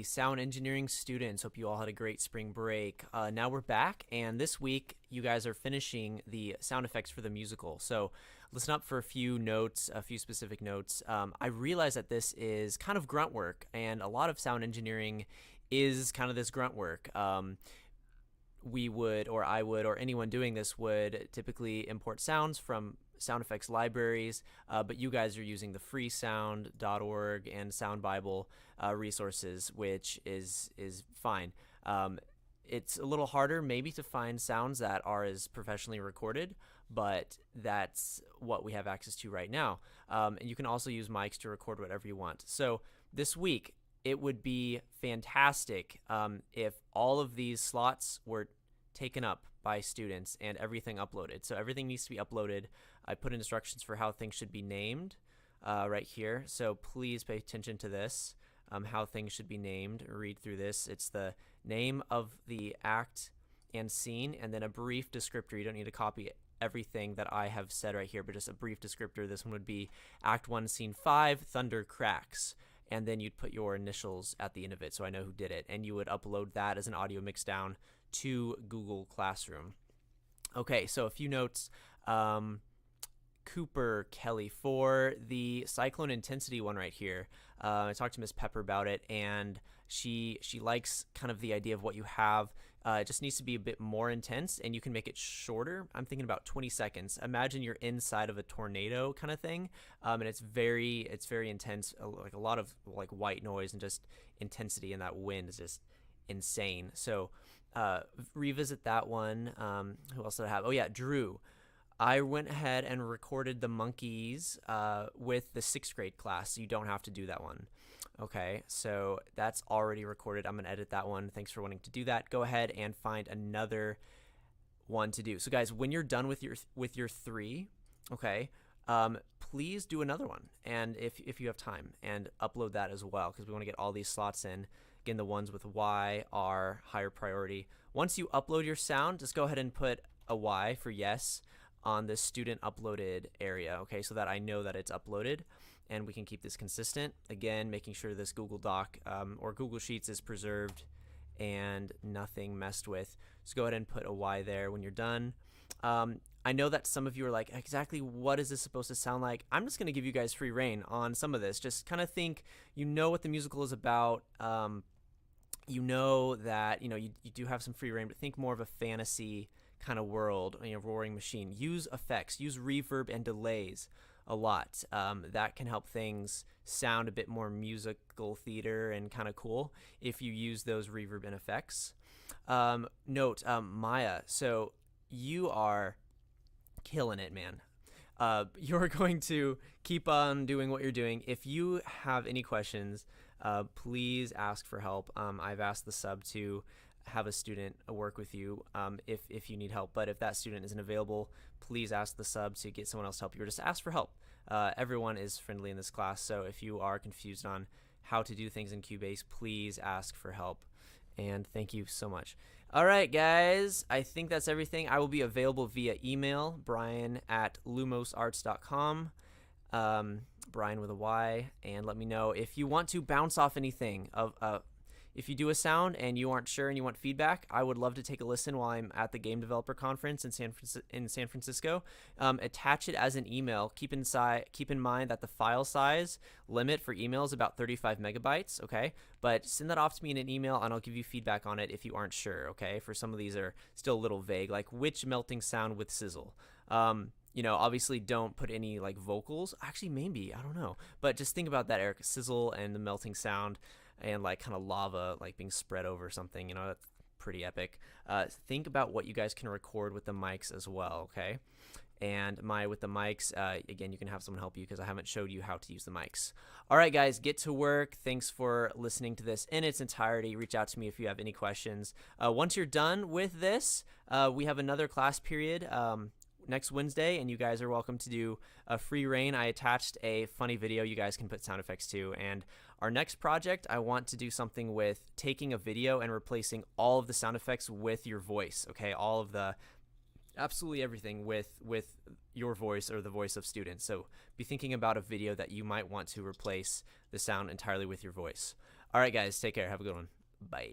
Hey, sound engineering students. Hope you all had a great spring break. Now we're back, and this week you guys are finishing the sound effects for the musical. So listen up for a few notes, a few specific notes. I realize that this is kind of grunt work, and a lot of sound engineering is kind of this grunt work. We would, or I would, or anyone doing this would typically import sounds from sound effects libraries, but you guys are using the freesound.org and Sound Bible resources, which is fine. It's a little harder maybe to find sounds that are as professionally recorded, but that's what we have access to right now. And you can also use mics to record whatever you want. So this week, it would be fantastic if all of these slots were taken up by students and everything uploaded. So everything needs to be uploaded. I put instructions for how things should be named right here. So please pay attention to this, how things should be named. Read through this. It's the name of the act and scene, and then a brief descriptor. You don't need to copy everything that I have said right here, but just a brief descriptor. This one would be Act 1, Scene 5, Thunder Cracks. And then you'd put your initials at the end of it so I know who did it. And you would upload that as an audio mix down to Google Classroom. Okay, so a few notes. Cooper Kelly, for the cyclone intensity one right here, I talked to Miss Pepper about it, and she likes kind of the idea of what you have. It just needs to be a bit more intense, and you can make it shorter. I'm thinking about 20 seconds. Imagine you're inside of a tornado kind of thing, and it's very intense, like a lot of like white noise and just intensity, and that wind is just insane. So revisit that one. Who else did I have? Oh yeah, Drew. I went ahead and recorded the monkeys with the 6th grade class, so you don't have to do that one. Okay, so that's already recorded. I'm going to edit that one. Thanks for wanting to do that. Go ahead and find another one to do. So guys, when you're done with your 3, okay, please do another one, and if you have time, and upload that as well, because we want to get all these slots in. Again, the ones with Y are higher priority. Once you upload your sound, just go ahead and put a Y for yes on the student uploaded area, okay, so that I know that it's uploaded, and we can keep this consistent. Again, making sure this Google Doc or Google Sheets is preserved and nothing messed with. So go ahead and put a Y there when you're done. I know that some of you are like, exactly what is this supposed to sound like? I'm just going to give you guys free reign on some of this. Just kind of think, you know what the musical is about. You know that, you do have some free reign, but think more of a fantasy kind of world, roaring machine. Use effects, use reverb and delays a lot. That can help things sound a bit more musical theater and kind of cool if you use those reverb and effects. Note, Maya, so you are killing it, man. You're going to keep on doing what you're doing. If you have any questions, please ask for help. I've asked the sub to have a student work with you if you need help, but if that student isn't available, please ask the sub to get someone else to help you, or just ask for help. Everyone is friendly in this class, so if you are confused on how to do things in Cubase, please ask for help, and thank you so much. All right, guys, I think that's everything. I will be available via email, brian@lumosarts.com, Brian with a Y, and let me know if you want to bounce off anything. If you do a sound and you aren't sure and you want feedback, I would love to take a listen while I'm at the Game Developer Conference in San Francisco. Attach it as an email. Keep in mind that the file size limit for email is about 35 megabytes, okay? But send that off to me in an email, and I'll give you feedback on it if you aren't sure, okay? For some of these are still a little vague, like which melting sound with sizzle. Obviously don't put any like vocals. Actually, maybe, I don't know. But just think about that, Eric. Sizzle and the melting sound, and like kind of lava like being spread over something, that's pretty epic. Think about what you guys can record with the mics as well, okay? And with the mics, again, you can have someone help you because I haven't showed you how to use the mics. All right, guys, get to work. Thanks for listening to this in its entirety. Reach out to me if you have any questions. Once you're done with this, we have another class period next Wednesday, and you guys are welcome to do a free reign. I attached a funny video you guys can put sound effects to, and our next project, I want to do something with taking a video and replacing all of the sound effects with your voice, okay? All of the, absolutely everything with your voice or the voice of students. So be thinking about a video that you might want to replace the sound entirely with your voice. All right, guys, take care. Have a good one. Bye.